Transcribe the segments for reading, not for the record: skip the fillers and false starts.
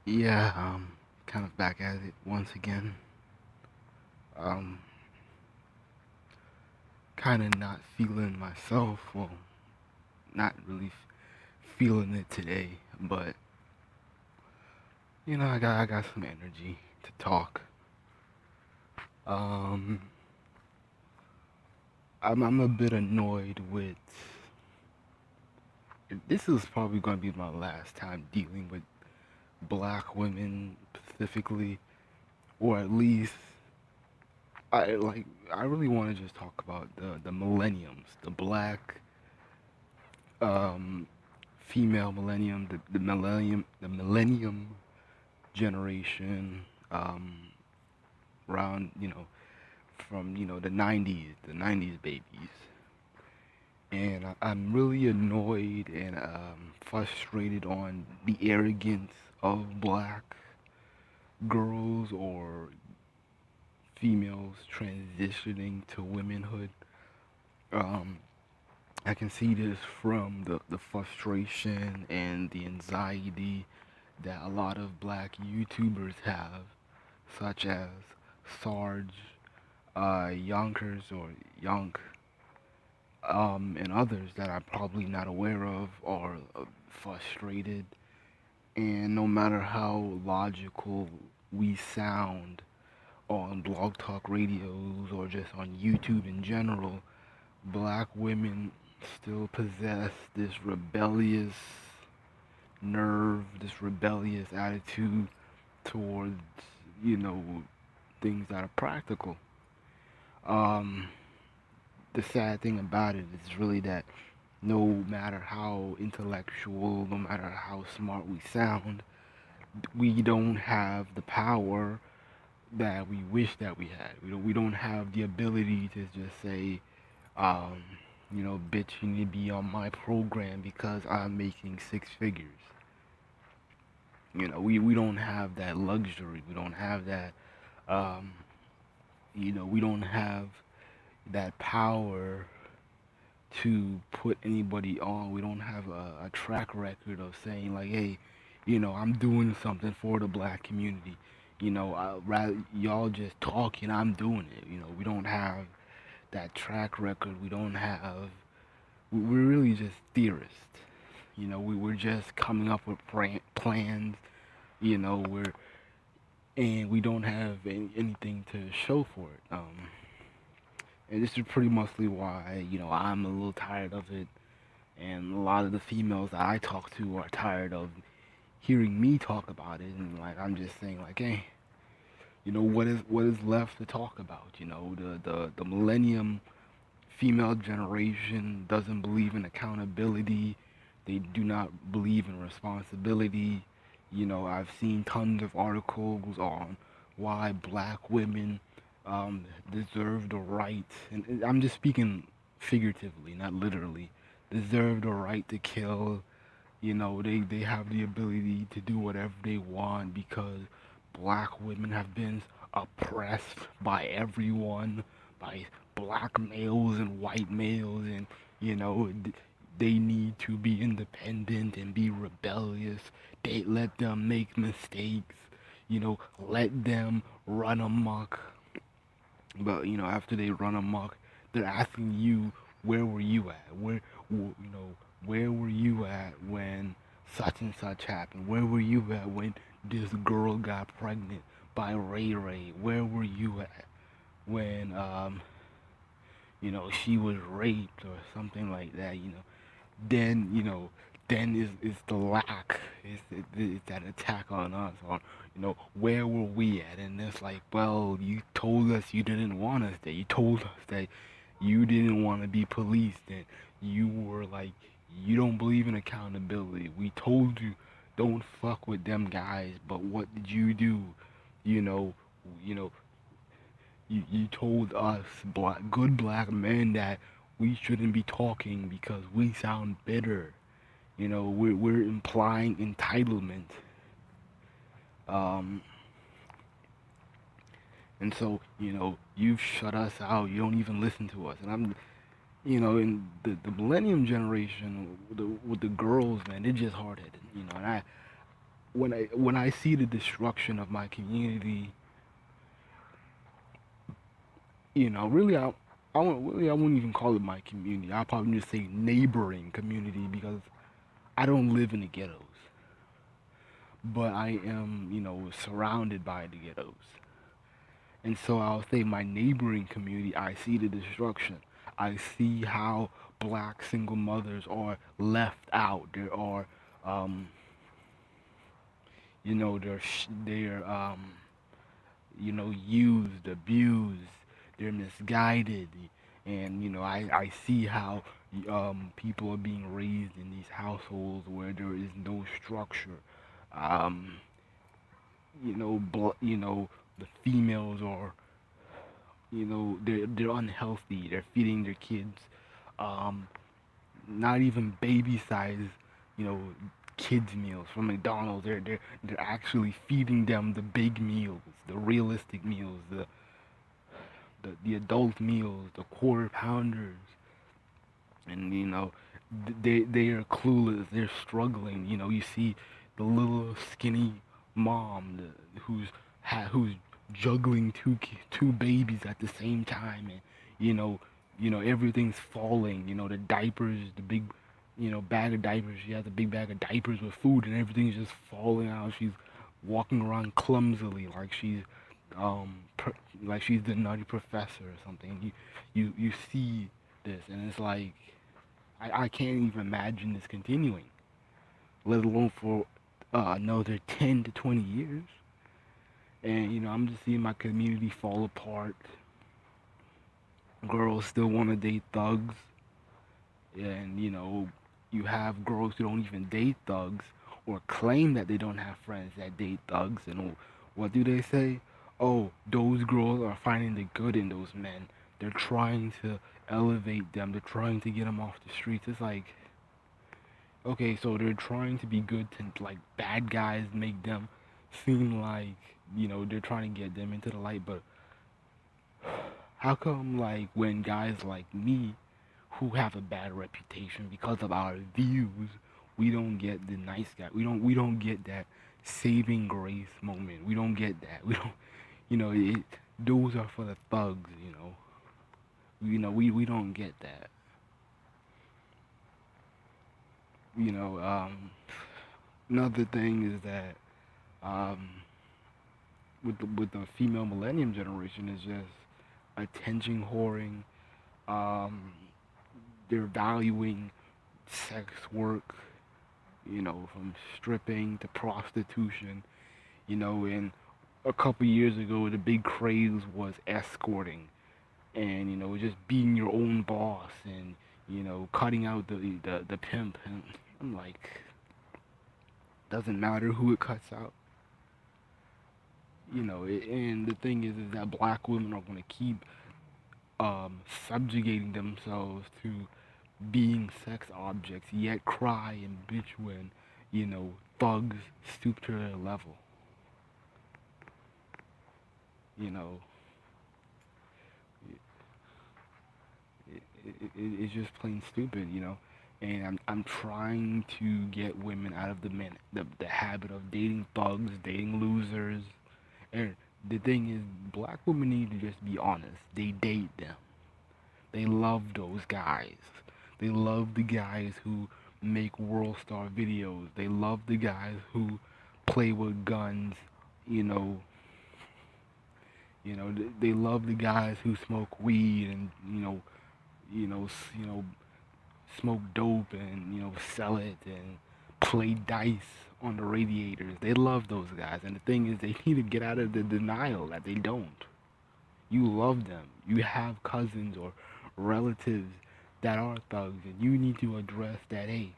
Yeah, kind of back at it once again. Um, kind of not feeling myself. Well, not really feeling it today, but I got some energy to talk. Um, I'm a bit annoyed with. This is probably going to be my last time dealing with black women specifically, or at least I like. I really want to just talk about the millenniums, the black um female millennium, the millennium generation, around from the '90s babies, and I'm really annoyed and frustrated on the arrogance of black girls or females transitioning to womanhood. Um, I can see this from the frustration and the anxiety that a lot of black YouTubers have, such as Sarge, Yonkers or Yonk, and others that I'm probably not aware of, are frustrated. And no matter how logical we sound on blog talk radios or just on YouTube in general, black women still possess this rebellious nerve, this rebellious attitude towards, you know, things that are practical. Um, the sad thing about it is really that no matter how intellectual, no matter how smart we sound, we don't have the power that we wish that we had. We don't have the ability to just say, um, bitch, you need to be on my program because I'm making six figures. We don't have that luxury. We don't have that, um, we don't have that power to put anybody on. We don't have a track record of saying like, hey, I'm doing something for the black community. I rather y'all just talking, I'm doing it. We don't have that track record. We don't have. We're really just theorists. We're just coming up with plans. We're and we don't have anything to show for it. And this is pretty mostly why I'm a little tired of it, and a lot of the females that I talk to are tired of hearing me talk about it, and like I'm just saying like, hey, what is left to talk about? The millennium female generation doesn't believe in accountability. They do not believe in responsibility. I've seen tons of articles on why black women deserve the right, and I'm just speaking figuratively, not literally, deserve the right to kill. They have the ability to do whatever they want because black women have been oppressed by everyone, by black males and white males, and they need to be independent and be rebellious. They let them make mistakes, let them run amok. But after they run amok, they're asking you, where were you at? Where were you at when such and such happened? Where were you at when this girl got pregnant by Ray Ray? Where were you at when she was raped or something like that? Then is the lack, is that attack on us, or where were we at? And it's like, well, you told us you didn't want us there. You told us that you didn't want to be policed, and you were like, you don't believe in accountability. We told you don't fuck with them guys, but what did you do? you know you know you told us good black men that we shouldn't be talking because we sound bitter. We're implying entitlement. Um, and so, you shut us out. You don't even listen to us. And in the millennium generation, with the girls, man, they're just hard headed. And when I see the destruction of my community, really I wouldn't even call it my community. I'll probably just say neighboring community because I don't live in the ghettos, but I am, surrounded by the ghettos. And so I'll say my neighboring community, I see the destruction. I see how black single mothers are left out. There are, um, they're used, abused, they're misguided, and I see how people are being raised in these households where there is no structure. Um, the females are, they're unhealthy. They're feeding their kids, um, not even baby size, you know, kids meals from McDonald's. They're actually feeding them the big meals, the realistic meals, the adult meals, the quarter pounders, and they are clueless. They're struggling. You see the little skinny mom who's juggling two babies at the same time, and you know everything's falling. The diapers, the big bag of diapers. She has a big bag of diapers with food, and everything's just falling out. She's walking around clumsily um per, like she's the nutty professor or something. You see this, and it's like I can't even imagine this continuing, let alone for another 10 to 20 years. And I'm just seeing my community fall apart. Girls still want to date thugs, and you have girls who don't even date thugs or claim that they don't have friends that date thugs. And what do they say? Oh, those girls are finding the good in those men. They're trying to elevate them. They're trying to get them off the streets. It's like, okay, so they're trying to be good to like bad guys, make them seem like they're trying to get them into the light. But how come like when guys like me who have a bad reputation because of our views, we don't get the nice guy. We don't get that saving grace moment. We don't get that. We don't it those are for the thugs. We don't get that. You know, Another thing is that um with the female millennium generation is just attention whoring. Um they're valuing sex work, from stripping to prostitution, and a couple years ago the big craze was escorting and just being your own boss and cutting out the pimp. And I'm like, doesn't matter who it cuts out. And the thing is that black women are going to keep subjugating themselves to being sex objects, yet cry and bitch when thugs stoop to their level. you know it's just plain stupid. And I'm trying to get women out of the habit of dating thugs, dating losers. And the thing is, black women need to just be honest. They date them. They love those guys. They love the guys who make world star videos. They love the guys who play with guns. You know, they love the guys who smoke weed and smoke dope and sell it and play dice on the radiators. They love those guys. And the thing is, they need to get out of the denial that they don't. You love them. You have cousins or relatives that are thugs, and you need to address that. Hey,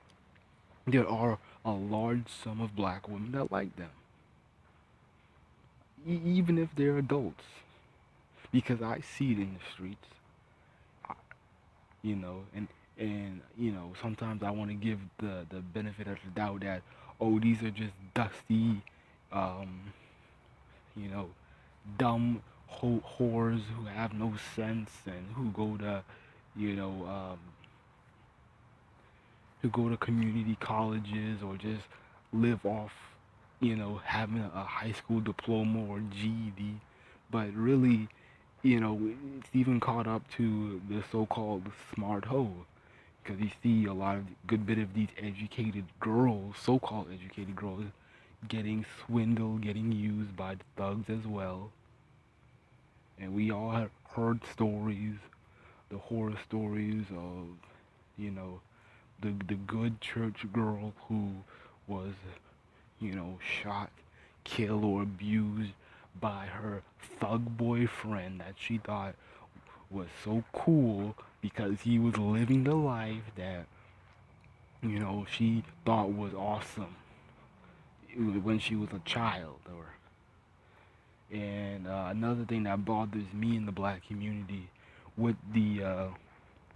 there are a large sum of black women that like them, even if they're adults, because I see it in the streets. And sometimes I want to give the benefit of the doubt that, oh, these are just dusty, um, you know, dumb whores who have no sense and you know, um, who go to community colleges or just live off, having a high school diploma or GED, but really, it's even caught up to the so-called smart hoe. Because you see a lot of good bit of these educated girls, so-called educated girls, getting swindled, getting used by the thugs as well. And we all have heard stories, the horror stories of, you know, the good church girl who was, shot, killed, or abused by her thug boyfriend that she thought was so cool because he was living the life that, she thought was awesome when she was a child. Or And another thing that bothers me in the black community with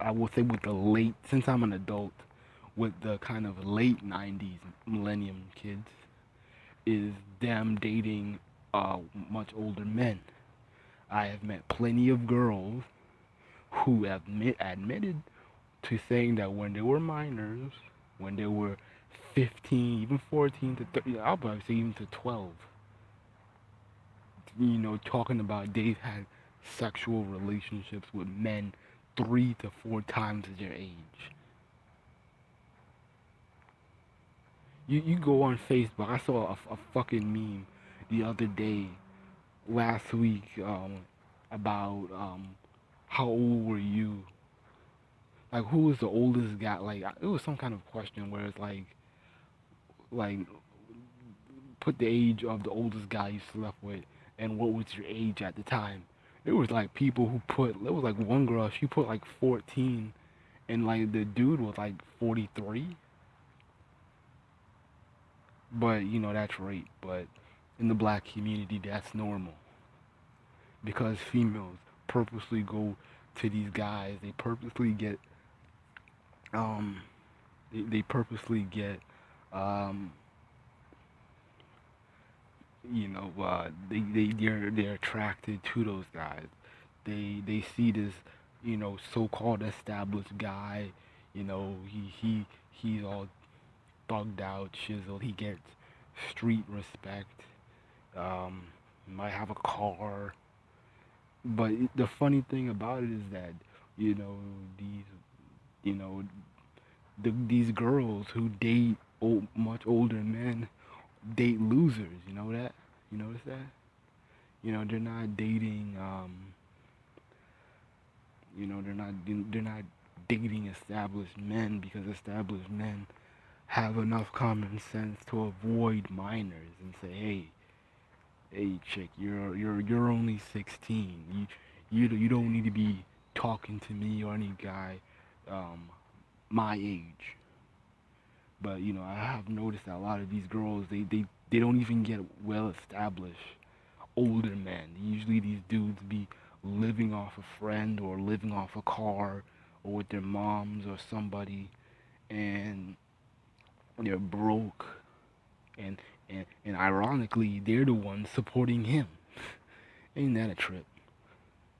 I will say with the late, since I'm an adult, with the kind of late 90s millennium kids, is them dating much older men. I have met plenty of girls who have admitted to saying that when they were minors, when they were 15, even 14 to 30, I'll probably say even to 12, talking about they've had sexual relationships with men 3 to 4 times their age. You go on Facebook. I saw a fucking meme the other day, last week, about how old were you? Like, who was the oldest guy? Like, it was some kind of question where it's like put the age of the oldest guy you slept with and what was your age at the time. There was like people who put, there was like one girl, she put like 14 and like the dude was like 43. But that's rape. But in the black community, that's normal because females purposely go to these guys. They purposely get um they purposely get um they're attracted to those guys. They see this so-called established guy. He's all thugged out, chiseled. He gets street respect. Um, might have a car. But the funny thing about it is that you know these you know these girls who date much older men date losers. You know that? You notice that? They're not dating. They're not dating established men because established men have enough common sense to avoid minors and say, hey, chick, you're only 16. You don't need to be talking to me or any guy um, my age. But I have noticed that a lot of these girls they don't even get well established older men. Usually these dudes be living off a friend or living off a car or with their moms or somebody, and they're broke, and and ironically they're the ones supporting him. Ain't that a trip?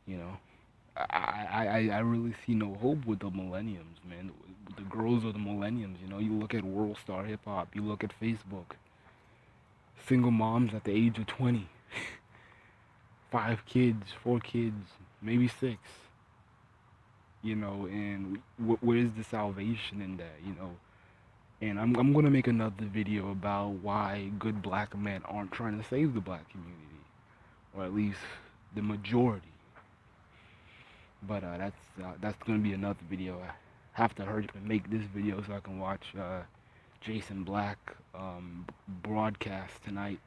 You know. I really see no hope with the millenniums, man. The girls of the millenniums, you look at World Star Hip Hop, you look at Facebook, single moms at the age of 20, 5 kids, 4 kids, maybe six, and where's the salvation in that, And I'm gonna make another video about why good black men aren't trying to save the black community, or at least the majority. But that's gonna be another video. I have to hurry up and make this video so I can watch Jason Black broadcast tonight.